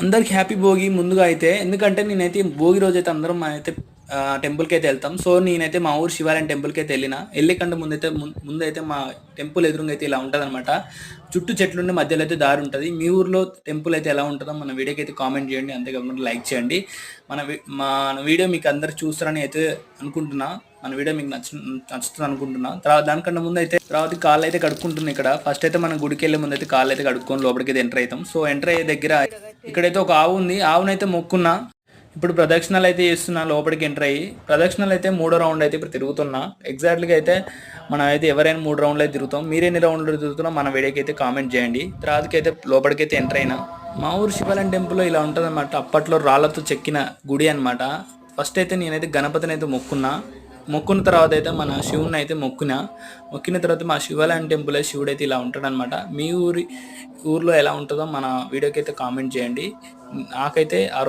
అందరికి హ్యాపీ భోగి ముందుగా అయితే. ఎందుకంటే నేనైతే భోగి రోజైతే అందరం అయితే టెంపుల్కి అయితే వెళ్తాం. సో నేనైతే మా ఊరు శివాలయం టెంపుల్కి అయితే వెళ్ళే కంటే ముందైతే మా టెంపుల్ ఎదురుగా అయితే ఇలా ఉంటుందన్నమాట. చుట్టూ చెట్లుండి మధ్యలో అయితే దారి ఉంటుంది. మీ ఊర్లో టెంపుల్ అయితే ఎలా ఉంటుందో మన వీడియోకి అయితే కామెంట్ చేయండి, అంతేకాకుండా లైక్ చేయండి. మన వీడియో మీకు అందరు చూస్తారని అయితే అనుకుంటున్నా. మన వీడియో మీకు నచ్చుతుంది అనుకుంటున్నా. దానికన్నా ముందు అయితే కాళ్ళు అయితే కడుక్కుంటున్నాను. ఇక్కడ ఫస్ట్ అయితే మనం గుడికి వెళ్ళే ముందు అయితే కాళ్ళు అయితే కడుక్కొని లోపలికి అయితే ఎంటర్ అవుతాం. సో ఎంటర్ అయ్యే దగ్గర ఇక్కడైతే ఒక ఆవు ఉంది. ఆవునైతే మొక్కున్నా. ఇప్పుడు ప్రదక్షిణాలు అయితే చేస్తున్నా. లోపలికి ఎంటర్ అయ్యి ప్రదక్షిణాలు అయితే 3వ రౌండ్ అయితే ఇప్పుడు తిరుగుతున్నా. ఎగ్జాక్ట్గా అయితే మనం అయితే ఎవరైనా 3 రౌండ్లు అయితే తిరుగుతాం. మీరు ఎన్ని రౌండ్లు తిరుగుతున్నా మన వీడియోకి అయితే కామెంట్ చేయండి. తర్వాతకి అయితే లోపలికి అయితే ఎంటర్ అయినా. మా ఊరు శివాలయం టెంపుల్లో ఇలా ఉంటుంది అనమాట. అప్పట్లో రాళ్లతో చెక్కిన గుడి అనమాట. ఫస్ట్ అయితే నేనైతే గణపతిని అయితే మొక్కున్న తర్వాత అయితే మన శివుని అయితే మొక్కిన తర్వాత మా శివాలయం టెంపుల్ శివుడు అయితే ఇలా ఉంటాడనమాట. మీ ఊర్లో ఎలా ఉంటుందో మన వీడియోకి అయితే కామెంట్ చేయండి. నాకైతే